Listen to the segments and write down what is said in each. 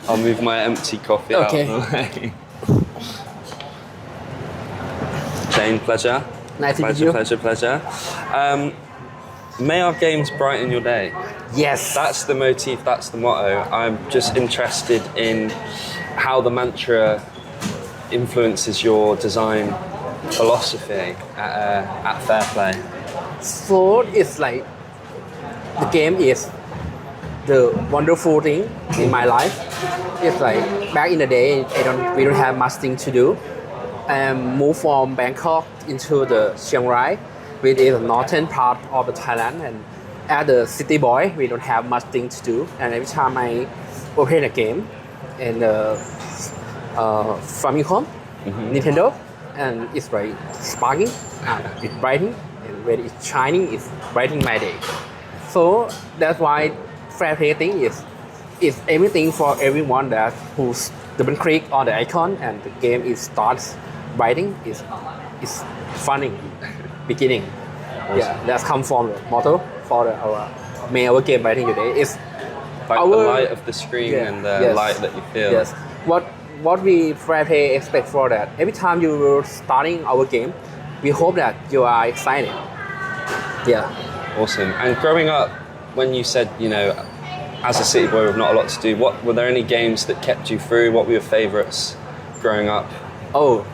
I'll move my empty coffee out of the way. Jane, pleasure. Nice to meet you. Pleasure. May our games brighten your day. Yes. That's the motif, that's the motto. I'm just interested in how the mantra influences your design philosophy at Fair Play. So it's like the game is the wonderful thing in my life. It's like back in the day, we don't have much thing to do. I moved from Bangkok into the Chiang Rai, which is the northern part of the Thailand. And as a city boy, we don't have much thing to do. And every time I open a game in the Famicom, Nintendo, and it's like sparking, it's brightening, and when it's shining, it's brightening my day. So that's why Fair Play thing is everything for everyone that who's double click on the icon and the game starts brightening is funny beginning. Awesome. Yeah, that's come from the motto for our game brightening your day. It's like the light of the screen and the light that you feel. Yes. What we Fair Play expect for that, every time you were starting our game, we hope that you are excited. Yeah. Awesome. And growing up, when you said, as a city boy with not a lot to do, were there any games that kept you through? What were your favorites growing up? Oh,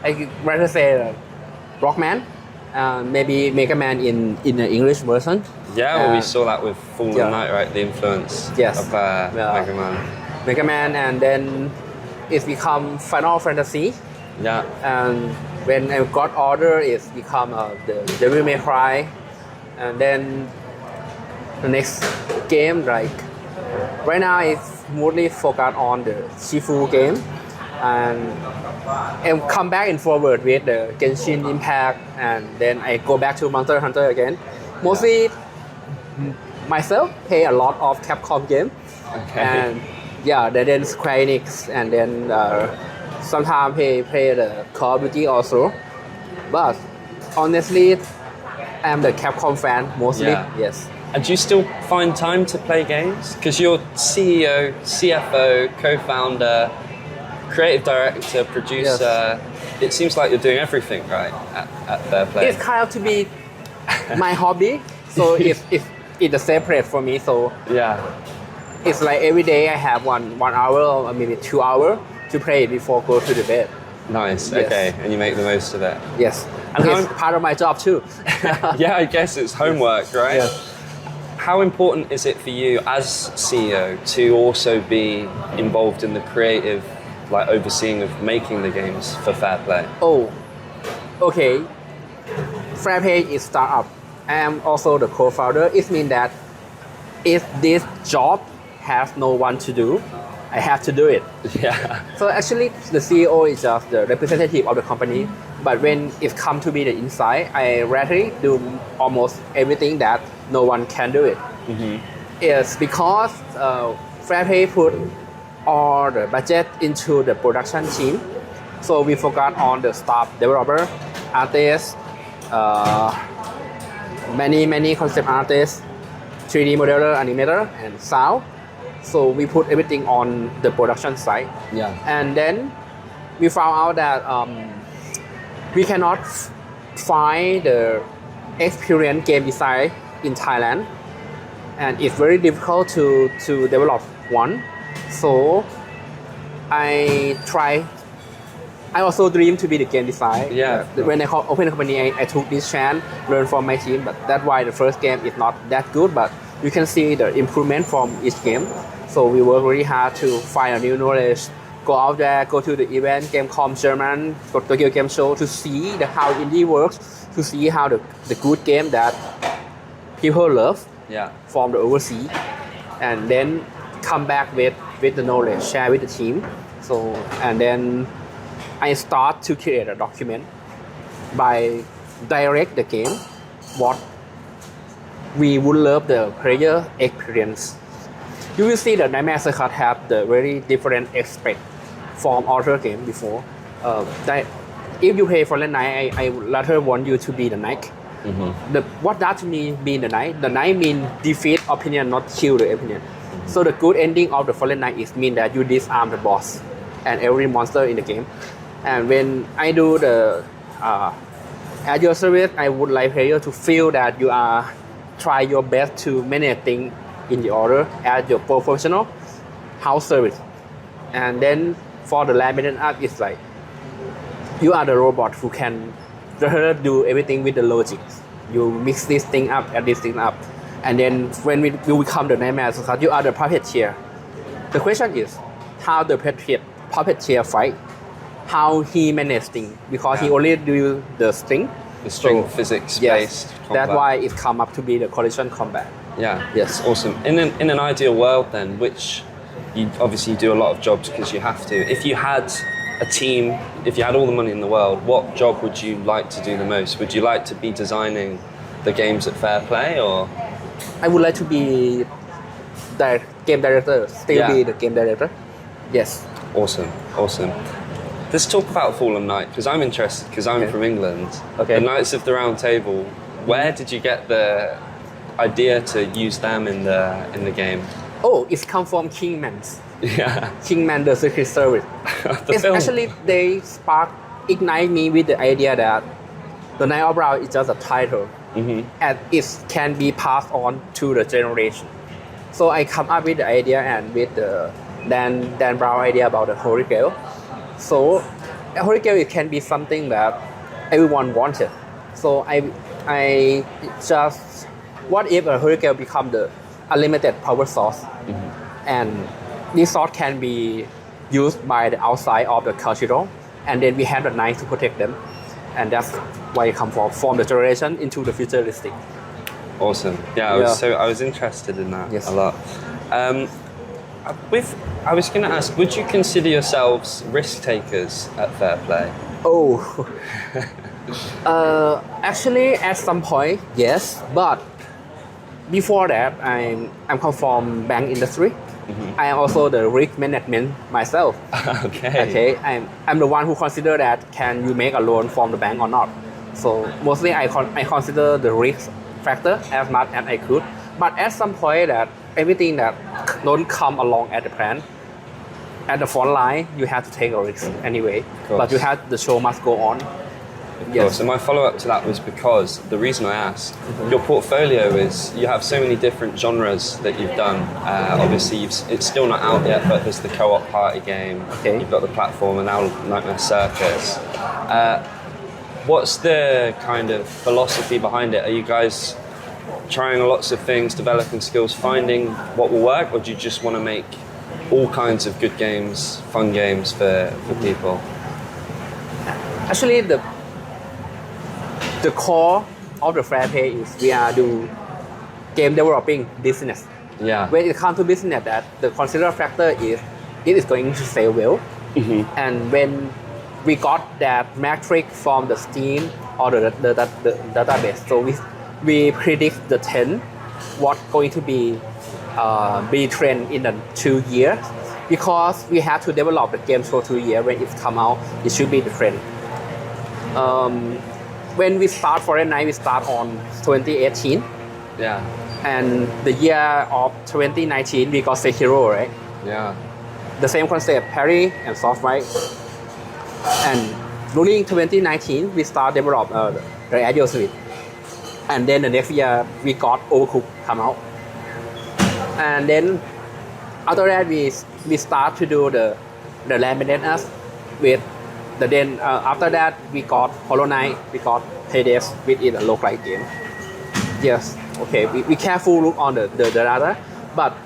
I'd rather say Rockman, maybe Mega Man in the English version. Yeah, well, we saw that with Fallen Knight, right? The influence of Mega Man. Mega Man, and then it's become Final Fantasy. Yeah. And when I got Order, it's become the Devil May Cry. And then the next game, like right now, it's mostly focused on the Shifu game, and come back and forward with the Genshin Impact, and then I go back to Monster Hunter again. Mostly myself play a lot of Capcom game, and then Square Enix, and then sometimes play the Call of Duty also. But honestly, I'm the Capcom fan mostly. Yes. And do you still find time to play games? Because you're CEO, CFO, co-founder, creative director, producer. Yes. It seems like you're doing everything right at Fair Play. It's kind of to be my hobby, so it's a separate for me. So it's like every day I have one hour or maybe 2 hours to play before go to the bed. Nice. Yes. Okay, and you make the most of it. Yes, and it's part of my job too. Yeah, I guess it's homework, right? Yes. How important is it for you as CEO to also be involved in the creative, like overseeing of making the games for Fair Play? Oh, okay. Fair Play is startup. I am also the co-founder. It means that if this job has no one to do, I have to do it. Yeah. So actually, the CEO is just the representative of the company. But when it comes to be the inside, I rarely do almost everything that no one can do it. It's because Fair Play put all the budget into the production team. So we focus on the staff developer, artists, many concept artists, 3D modeler, animator, and sound. So we put everything on the production side. Yeah. And then we found out that we cannot find the experienced game design in Thailand, and it's very difficult to develop one. So I also dream to be the game designer. Yeah. When I opened the company, I took this chance, learn from my team. But that's why the first game is not that good. But you can see the improvement from each game. So we work really hard to find a new knowledge. Go out there, go to the event, GameScoutJournal, go to Tokyo Game Show to see how indie works, to see how the good game that people love from the overseas, and then come back with the knowledge, share with the team. So, and then I start to create a document by direct the game, what we would love the player experience. You will see the Nightmare Circuit have the very different aspect from other game before. If you play Fallen Knight, I would rather want you to be the knight. What does mean being the knight? The knight means defeat opponent, not kill the opponent. So the good ending of the Fortnite is mean that you disarm the boss and every monster in the game. And when I do the at your service, I would like player to feel that you are try your best to manage things in the order as your professional house service. And then for the laminate art, it's like you are the robot who can do everything with the logic. You mix this thing up and this thing up. And then when you become the nightmare, so you are the puppeteer. The question is how the puppeteer fight, how he manage things, because he only do the string. The string physics-based combat. That's why it come up to be the collision combat. Yeah, yes, awesome. In an ideal world, then, which you obviously do a lot of jobs because you have to. If you had a team, if you had all the money in the world, what job would you like to do the most? Would you like to be designing the games at Fair Play, or? I would like to be the game director. Be the game director. Yes. Awesome. Let's talk about Fallen Knight, because I'm interested, because I'm from England. Okay. The Knights of the Round Table. Where did you get the idea to use them in the game? Oh, it's come from Kingman's. Yeah. Kingman the Secret Service. It's film. Actually, they ignite me with the idea that the Knight of Round is just a title, and it can be passed on to the generation. So I come up with the idea and with the Dan Brown idea about the Holy Grail. So Holy Grail, it can be something that everyone wanted. So I just, what if a Holy Grail become the unlimited power source, and this source can be used by the outside of the cathedral, and then we have the knights to protect them, and that's why it come from the generation into the futuristic. Awesome. Yeah, I was interested in that a lot. I was going to ask, would you consider yourselves risk takers at Fair Play? Oh, actually, at some point, yes. But before that, I'm come from bank industry. I am also the risk management myself. Okay. I'm the one who consider that can you make a loan from the bank or not. So mostly I consider the risk factor as much as I could. But at some point that everything that don't come along at the plan, at the front line, you have to take a risk anyway. But the show must go on. Yes. So my follow-up to that was because the reason I asked, your portfolio is, you have so many different genres that you've done. Obviously, it's still not out yet, but there's the co-op party game. You've got the platform, and now Nightmare Circus. What's the kind of philosophy behind it? Are you guys trying lots of things, developing skills, finding what will work, or do you just want to make all kinds of good games, fun games for people? Actually, the core of the Fair Play is we are do game developing business. Yeah. When it comes to business, that the consider factor is it is going to sell well. And when we got that metric from the Steam or the database, so we predict the trend, what going to be trend in the 2 years, because we have to develop the game for 2 years. When it come out, it should be the trend. When we start Fortnite, we start on 2018. Yeah. And the year of 2019, we got Sekiro, right? Yeah. The same concept, parry and soft right. And during 2019, we start develop the Agile Suite. And then the next year, we got Overcooked come out. And then after that, we start to do the laminate us with after that, we got Hollow Knight, we got Hades within a localized game. Yes, okay, we careful look on the data, but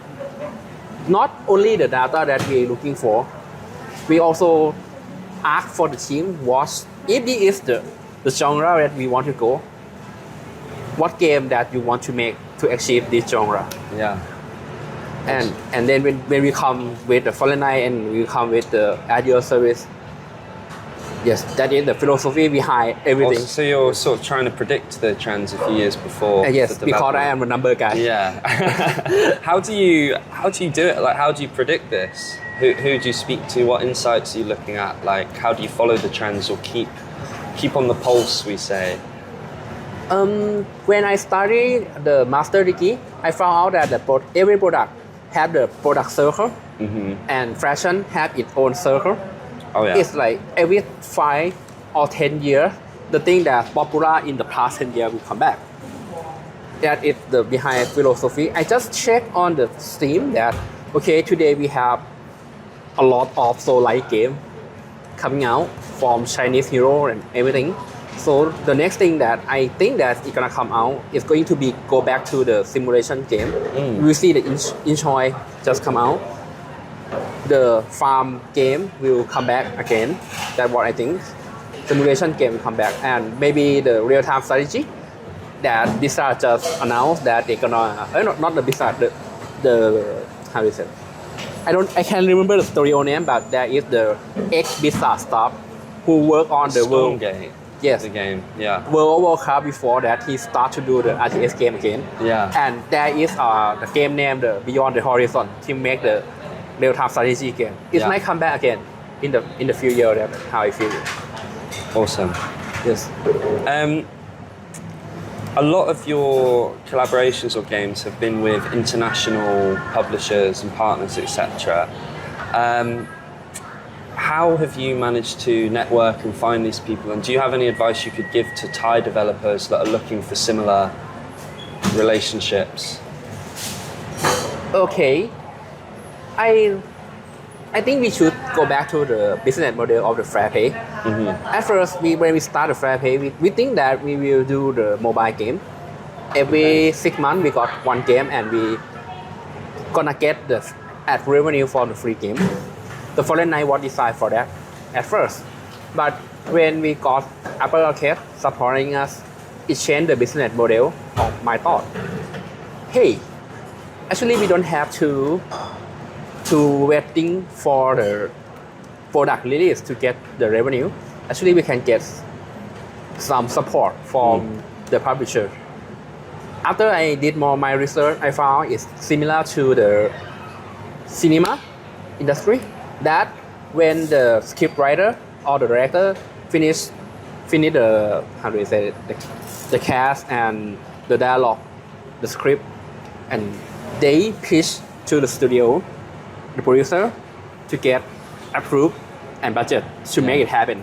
not only the data that we're looking for, we also ask for the team if this is the genre that we want to go, what game that you want to make to achieve this genre. Yeah. And then when we come with the Fallen Knight and we come with the Agile service, yes, that is the philosophy behind everything. So you're sort of trying to predict the trends a few years before. Yes, because I am a number guy. Yeah. How do you do it? Like, how do you predict this? Who do you speak to? What insights are you looking at? Like, how do you follow the trends or keep on the pulse, we say? When I studied the master degree, I found out that every product have the product circle, and fashion have its own circle. Oh yeah. It's like every 5 or 10 years, the thing that's popular in the past 10 years will come back. That is the behind philosophy. I just checked on the Steam that okay, today we have a lot of soul-like game coming out from Chinese hero and everything. So the next thing that I think that is gonna come out is going to be go back to the simulation game. We see the Inchoi just come out. The farm game will come back again. That's what I think. Simulation game will come back, and maybe the real-time strategy that Blizzard just announced that they're gonna not the Blizzard, the how do you say? I can't remember the studio name, but there is the ex-Blizzard staff who work on the world. Stormgate. Yes. The game. Yeah. World of Warcraft. Before that, he start to do the RTS game again. Yeah. And there is the game named the Beyond the Horizon. He make the real-time strategy game. It might come back again in the few years. That's how I feel. Awesome. Yes. A lot of your collaborations or games have been with international publishers and partners, etc. How have you managed to network and find these people? And do you have any advice you could give to Thai developers that are looking for similar relationships? Okay. I think we should go back to the business model of the fair pay. At first, when we start the fair pay, we think that we will do the mobile game. Every 6 months, we got one game, and we gonna get the ad revenue for the free game. The Foreign Night was designed for that at first, but when we got Apple Arcade supporting us, it changed the business model of my thought. Hey, actually, we don't have to waiting for the product release to get the revenue. Actually, we can get some support from the publisher. After I did more my research, I found it's similar to the cinema industry. That when the script writer or the director finish the how do you say it, the cast and the dialogue, the script, and they pitch to the studio, the producer, to get approved and budget to make it happen.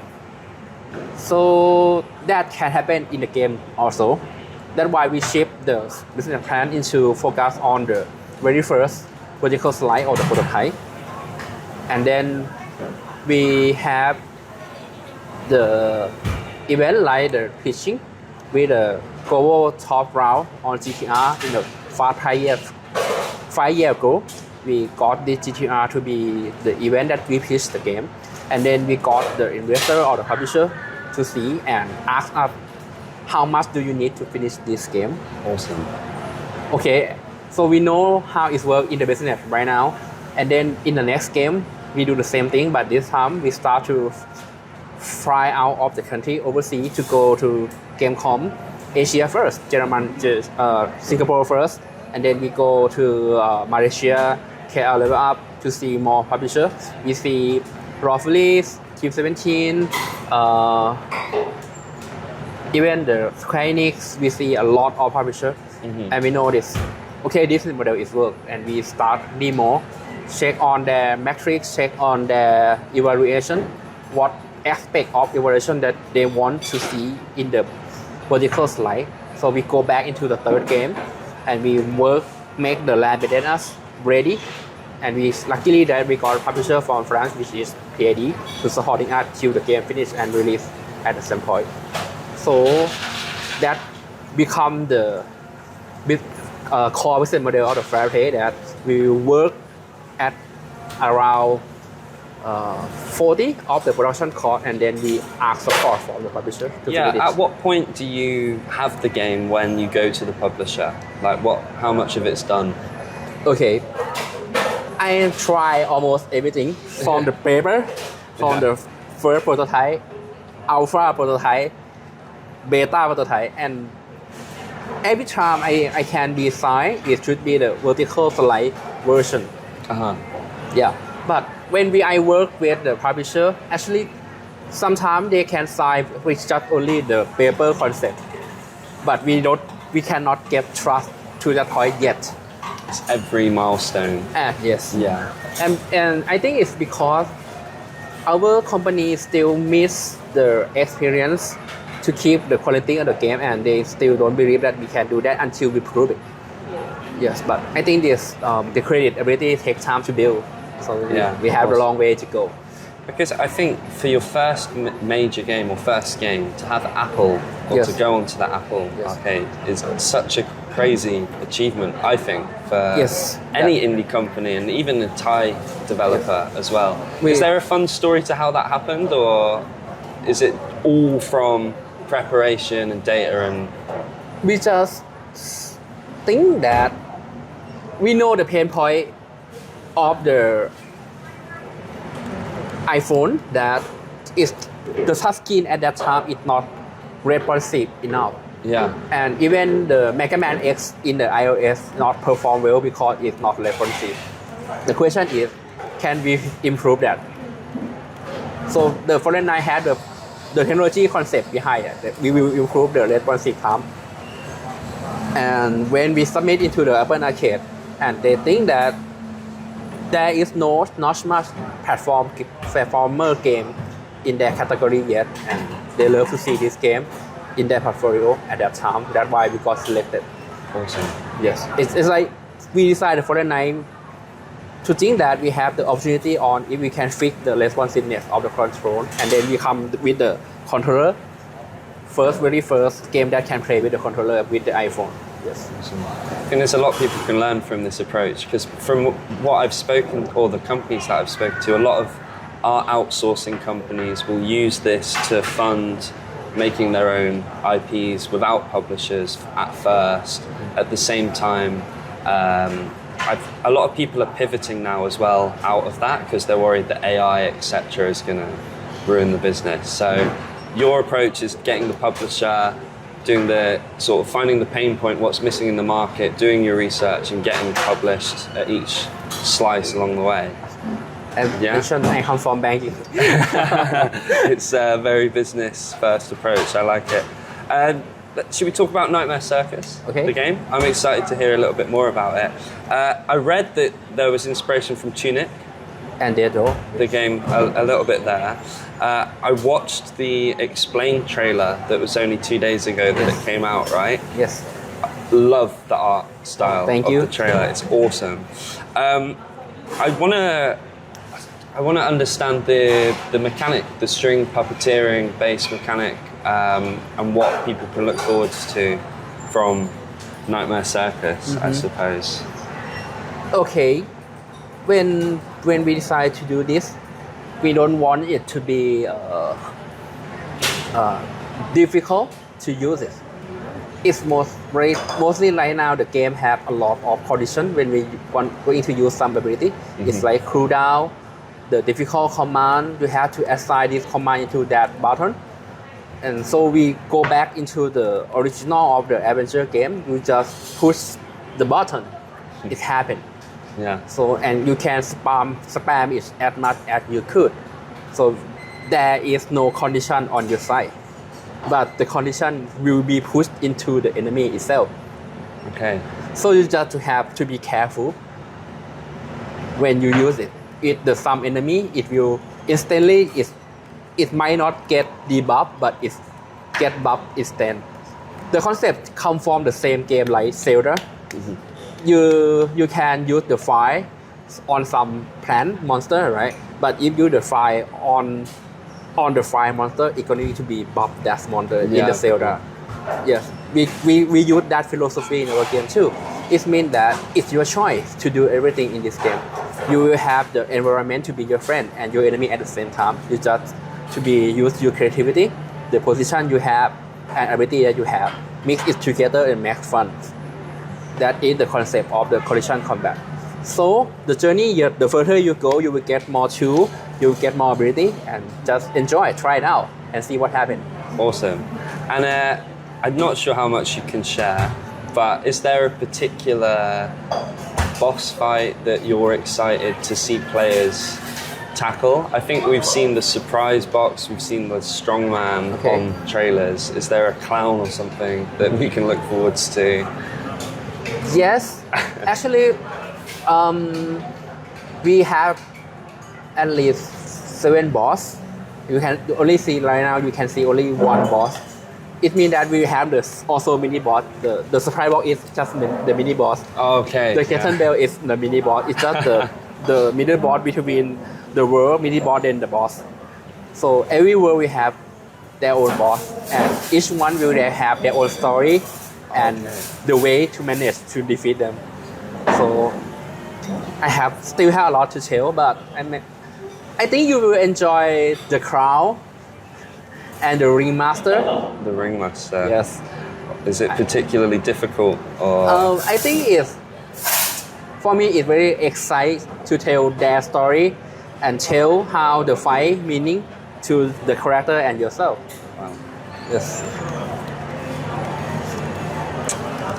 So that can happen in the game also. That's why we shift the business plan into focus on the very first vertical slice of the prototype. And then we have the event like the pitching with the global top round on GTR in the 5 years ago. We got this GTR to be the event that we pitched the game. And then we got the investor or the publisher to see and ask us, how much do you need to finish this game? Awesome. Okay, so we know how it works in the business right now. And then in the next game, we do the same thing, but this time we start to fly out of the country overseas to go to Gamescom Asia first, Singapore first, and then we go to Malaysia, KL Level Up to see more publishers. We see roughly Team 17, even the Square Enix, we see a lot of publishers, and we know this. Okay, this model is work, and we start demo, check on their metrics, check on their evaluation, what aspect of evaluation that they want to see in the vertical slide. So we go back into the third game, and we work, make the lab within us ready, and we luckily that we got a publisher from France, which is PAD, to supporting us till the game finish and release at the same point. So that become the core business model of the fair pay, that we work at around 40 of the production cost, and then we ask support from the publisher to finish it. At what point do you have the game when you go to the publisher? Like how much of it's done? Okay. I try almost everything from the paper, from the first prototype, alpha prototype, beta prototype, and every time I can design, it should be the vertical slide version. Yeah, but when I work with the publisher, actually sometimes they can sign with just only the paper concept, but we cannot get trust to that point yet. It's every milestone. Yes. Yeah. And I think it's because our company still miss the experience to keep the quality of the game, and they still don't believe that we can do that until we prove it. Yes, but I think this the credit ability takes time to build, so we have a long way to go. Because I think for your first major game or first game to have Apple or to go onto the Apple arcade is such a crazy achievement, I think, for any indie company and even a Thai developer as well. Is there a fun story to how that happened, or is it all from preparation and data? And we just think that we know the pain point of the iPhone, that is the touchscreen at that time is not responsive enough. Yeah. And even the Mega Man X in the iOS not perform well because it's not responsive. The question is, can we improve that? So the Fallen Knight had the technology concept behind it, that we will improve the responsive time. And when we submit into the Apple Arcade, and they think that there is not much platformer game in their category yet, and they love to see this game in their portfolio at that time. That's why we got selected. Awesome. Yes, it's like we decided for the night to think that we have the opportunity on if we can fix the responsiveness of the control, and then we come with the controller very first game that can play with the controller with the iPhone. Yes. Awesome. I think there's a lot people can learn from this approach, because from what I've spoken, or the companies that I've spoken to, a lot of our outsourcing companies will use this to fund making their own IPs without publishers at first. At the same time, a lot of people are pivoting now as well out of that because they're worried that AI, etc., is going to ruin the business. So your approach is getting the publisher, doing the sort of finding the pain point, what's missing in the market, doing your research and getting published at each slice along the way. Mentioned I come from banking. It's a very business first approach. I like it. Should we talk about Nightmare Circus, the game? I'm excited to hear a little bit more about it. I read that there was inspiration from Tunic. And the game a little bit there. I watched the Explain trailer that was only 2 days ago that it came out, right? Yes. Love the art style of the trailer. It's awesome. I want to understand the mechanic, the string puppeteering based mechanic, and what people can look forward to from Nightmare Circus, I suppose. Okay, when we decide to do this, we don't want it to be difficult to use it. It's mostly right now the game have a lot of condition when we going to use some ability. It's like cooldown, the difficult command, you have to assign this command into that button. And so we go back into the original of the adventure game. You just push the button, it happens. Yeah. So, and you can spam it as much as you could. So there is no condition on your side, but the condition will be pushed into the enemy itself. Okay. So you just have to be careful when you use it. If some enemy, it will instantly, it might not get debuff, but it get buff instant. The concept come from the same game like Zelda. You can use the fire on some plant monster, right? But if you use the fire on the fire monster, it's going to be buff that monster in the Zelda. Yes, we use that philosophy in our game too. It means that it's your choice to do everything in this game. You will have the environment to be your friend and your enemy at the same time. You just to use your creativity, the position you have, and ability that you have. Mix it together and make fun. That is the concept of the collision combat. So the journey, the further you go, you will get more tools, you will get more ability, and just enjoy, try it out, and see what happens. Awesome. And I'm not sure how much you can share, but is there a particular boss fight that you're excited to see players tackle? I think we've seen the surprise box, we've seen the strongman on trailers. Is there a clown or something that we can look forward to? Yes, actually, we have at least 7 boss. You can only see right now. You can see only one boss. It means that we have also mini boss. The surprise boss is just the mini boss. Okay. The Kitten Bell is the mini boss. It's just the middle boss between the world mini boss and the boss. So every world we have their own boss, and each one will have their own story and the way to manage to defeat them. So I still have a lot to tell, but I think you will enjoy the Crown and the Ringmaster. The Ringmaster. Yes. Is it particularly difficult or? I think for me it's very exciting to tell their story and tell how the fight meaning to the character and yourself. Wow. Yes.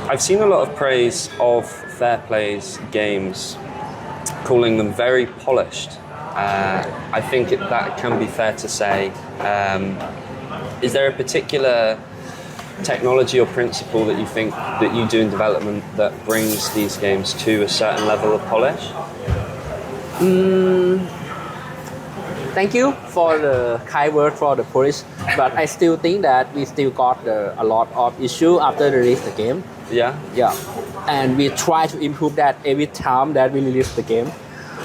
I've seen a lot of praise of Fairplay's games, calling them very polished. I think that can be fair to say. Is there a particular technology or principle that you think that you do in development that brings these games to a certain level of polish? Thank you for the kind word for the polish, but I still think that we still got a lot of issue after release the game. Yeah? Yeah, and we try to improve that every time that we release the game.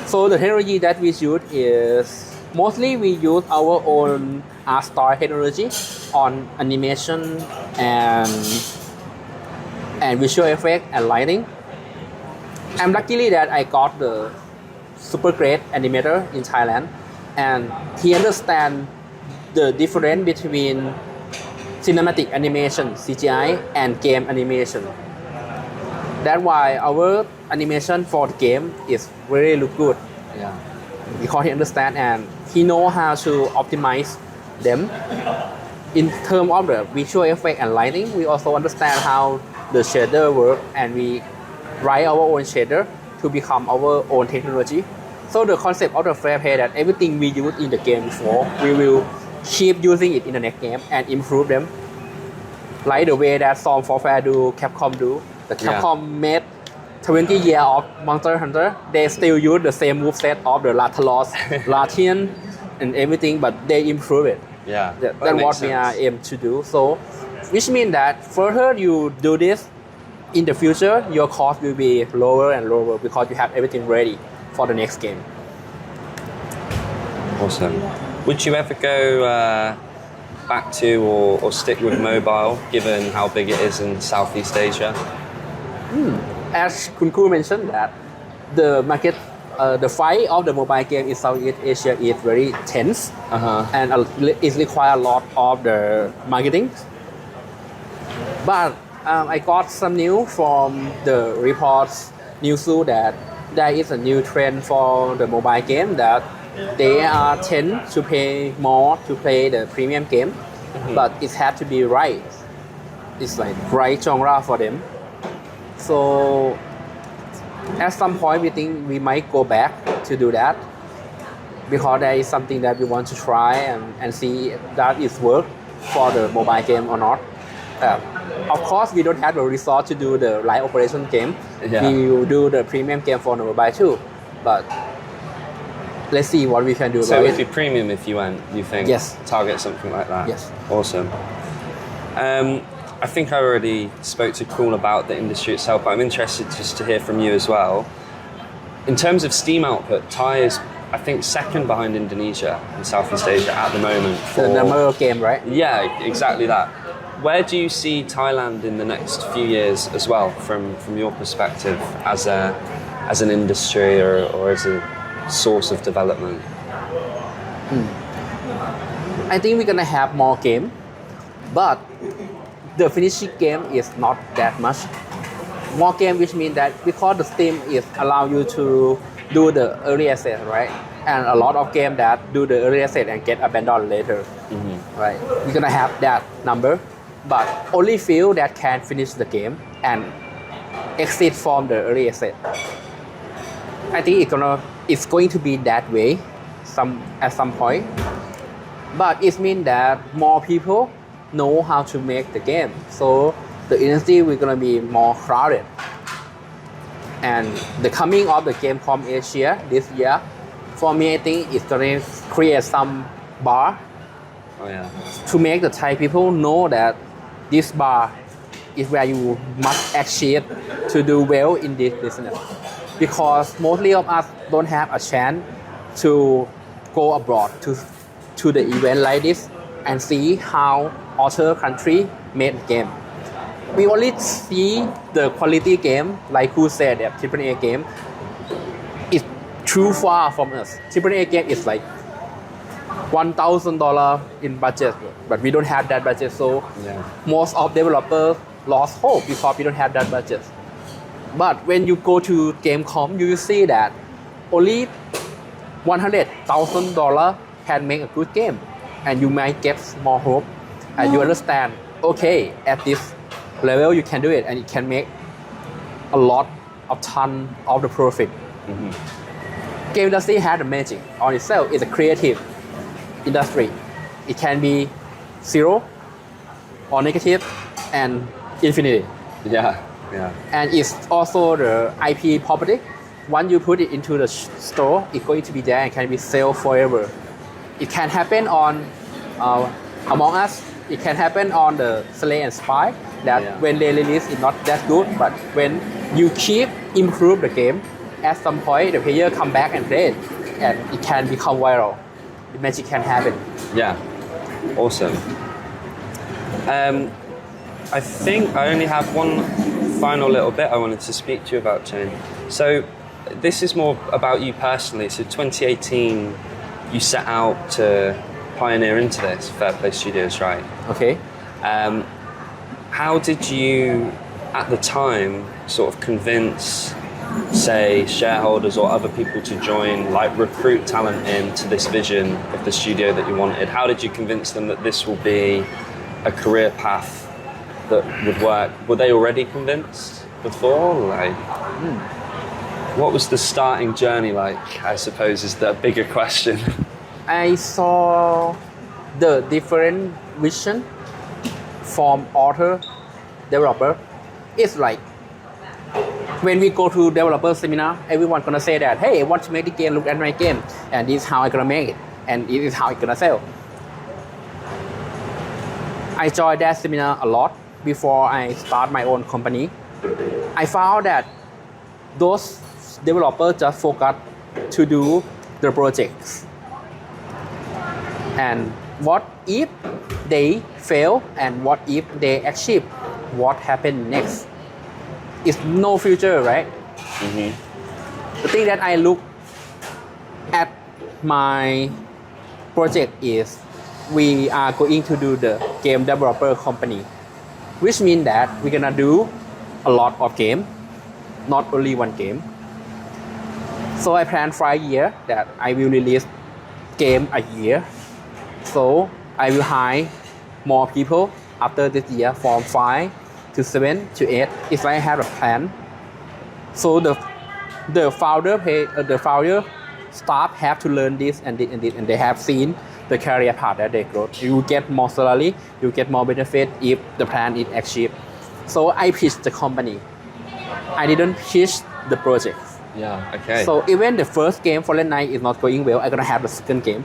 So the technology that we use is mostly we use our own art style technology on animation and visual effect and lighting. I'm luckily that I got the super great animator in Thailand, and he understands the difference between cinematic animation (CGI) and game animation. That's why our animation for the game is really look good. Yeah. Because he understands and he knows how to optimize them. In terms of the visual effect and lighting, we also understand how the shader work, and we write our own shader to become our own technology. So the concept of the fair play that everything we use in the game before, we will keep using it in the next game and improve them. Like the way that Song for Fair do, Capcom do. The Capcom made 20 years of Monster Hunter. They still use the same moveset of the Latalos, Latian, and everything, but they improve it. Yeah. That's what we are aim to do. So, which means that further you do this, in the future, your cost will be lower and lower because you have everything ready for the next game. Awesome. Would you ever go back to or stick with mobile, given how big it is in Southeast Asia? As Kun Ku mentioned that the market, the fight of the mobile game in Southeast Asia is very tense, and it requires a lot of the marketing. But I got some news from the reports, news that there is a new trend for the mobile game that they tend to pay more to play the premium game, but it has to be right. It's like right genre for them. So at some point we think we might go back to do that because there is something that we want to try and see that it works for the mobile game or not. Of course, we don't have the resource to do the live operation game. Yeah. We will do the premium game for the mobile too, but let's see what we can do. So about it'd it. be premium if you went, you think? Yes. Target something like that? Yes. Awesome. I think I already spoke to Kuhn about the industry itself, but I'm interested just to hear from you as well. In terms of Steam output, Thai is, I think, second behind Indonesia in Southeast Asia at the moment. The number of game, right? Yeah, exactly that. Where do you see Thailand in the next few years as well, from your perspective as an industry or as a source of development? I think we're gonna have more game, but the finishing game is not that much. More game, which means that because the Steam is allow you to do the early access, right? And a lot of games that do the early access and get abandoned later, right? We're gonna have that number, but only few that can finish the game and exit from the early access. I think it's going to be that way at some point, but it means that more people know how to make the game, so the industry will gonna be more crowded. And the coming of the game from Asia this year, for me, I think it's going to create some bar Oh yeah. to make the Thai people know that this bar is where you must achieve to do well in this business. Because mostly of us don't have a chance to go abroad to the event like this and see how other country made game. We only see the quality game, like who said that AAA game is too far from us. AAA game is like $1,000 in budget, but we don't have that budget. So most of developers lost hope because we don't have that budget. But when you go to Game.com, you will see that only $100,000 can make a good game, and you might get more hope, and you understand. Okay, at this level you can do it, and it can make a lot of ton of the profit. Game industry has the magic on itself. It's a creative industry. It can be zero or negative and infinity. Yeah. And it's also the IP property. Once you put it into the store, it's going to be there and can be sold forever. It can happen on Among Us. It can happen on the Slay and Spy. That when they release, it's not that good. But when you keep improve the game, at some point the player come back and play it, and it can become viral. The magic can happen. Yeah. Awesome. I think I only have one final little bit I wanted to speak to you about, Chen. So this is more about you personally. So 2018, you set out to pioneer into this, Fair Play Studios, right? Okay. How did you, at the time, sort of convince, say, shareholders or other people to join, like recruit talent into this vision of the studio that you wanted? How did you convince them that this will be a career path that would work? Were they already convinced before? What was the starting journey like, I suppose, is the bigger question. I saw the different vision from author, developer. It's like when we go to developer seminar, everyone gonna say that, hey, I want to make the game, look at my game, and this is how I'm gonna make it, and this is how it's gonna sell. I joined that seminar a lot before I start my own company. I found that those developers just focus to do the projects. And what if they fail, and what if they achieve? What happened next? It's no future, right? The thing that I look at my project is we are going to do the game developer company, which means that we're gonna do a lot of game, not only one game. So I plan 5 years that I will release game a year. So I will hire more people after this year from 5 to 7 to 8 if I have a plan. So the founder staff have to learn this and this and this, and they have seen the career path that they grow. You get more salary, you get more benefit if the plan is achieved. So I pitched the company. I didn't pitch the project. Yeah, okay. So even the first game, Fortnite, is not going well, I'm gonna have the second game.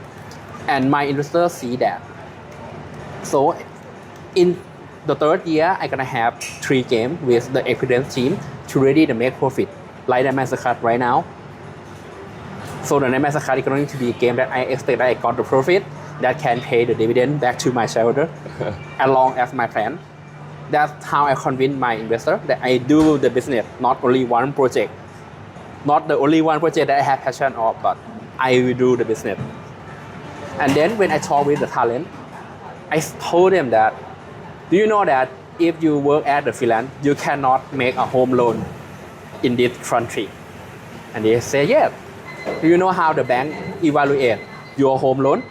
And my investors see that. So in the third year, I'm gonna have 3 games with the experience team to ready to make profit. Like the Massacre right now. So the Massacre is going to be a game that I expect that I got the profit that can pay the dividend back to my shareholder along as my plan. That's how I convince my investor that I do the business, not only one project. Not the only one project that I have passion of, but I will do the business. And then when I talk with the talent, I told them that, do you know that if you work as a freelance, you cannot make a home loan in this country? And they say, yes. Do you know how the bank evaluate your home loan?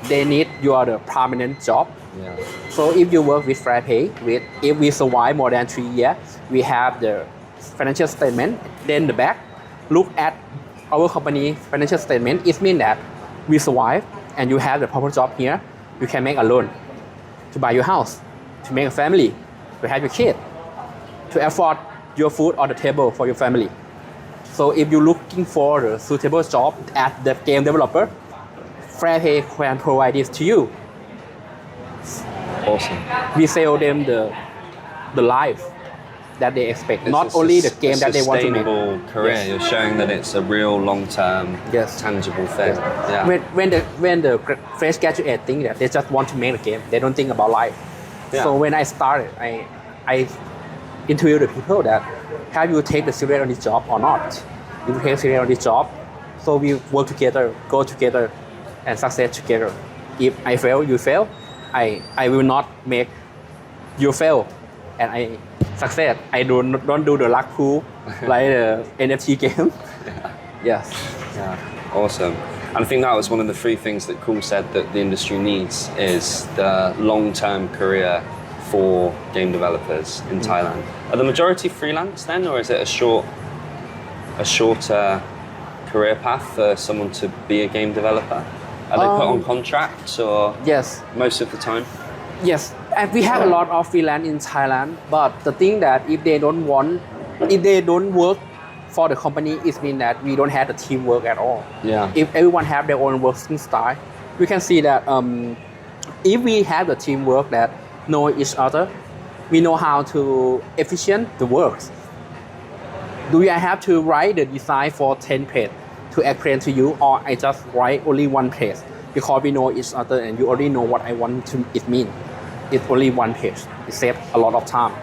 They need your permanent job. Yeah. So if you work with fair pay, if we survive more than 3 years, we have the financial statement. Then the back, look at our company financial statement. It means that we survive and you have the proper job here. You can make a loan to buy your house, to make a family, to have your kid, to afford your food on the table for your family. So if you're looking for a suitable job as the game developer, Fairpay can provide this to you. Awesome. We sell them the life that they expect, It's not only the game that they want to make. Sustainable career. Yes. You're showing that it's a real long-term, Yes. tangible thing. Yeah. When the fresh graduate think that they just want to make a game, they don't think about life. Yeah. So when I started, I interviewed the people that have you take the serious on this job or not. If you take serious on this job, so we work together, go together, and success together. If I fail, you fail. I will not make you fail, and I success. I don't do the luck pool like the NFT game. Yes. Yeah, awesome. And I think that was one of the three things that Cool said that the industry needs is the long-term career for game developers in Thailand. Are the majority freelance then, or is it a shorter career path for someone to be a game developer? Are they put on contracts or Yes. most of the time? Yes, and we have a lot of freelance in Thailand. But the thing that if they don't work for the company, it means that we don't have the teamwork at all. Yeah. If everyone have their own working style, we can see that if we have the teamwork that know each other, we know how to efficient the work. Do I have to write the design for 10 pages to explain to you, or I just write only one page because we know each other and you already know what I want to it mean. It's only one page. It saves a lot of time.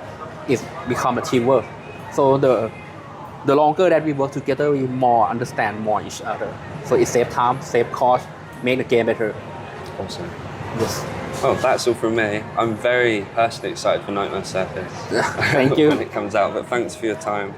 It become a teamwork. So the longer that we work together, we more understand more each other. So it saves time, save cost, make the game better. Awesome. Yes. Well, that's all from me. I'm very personally excited for Nightmare Circus. Thank you. when it comes out, but thanks for your time.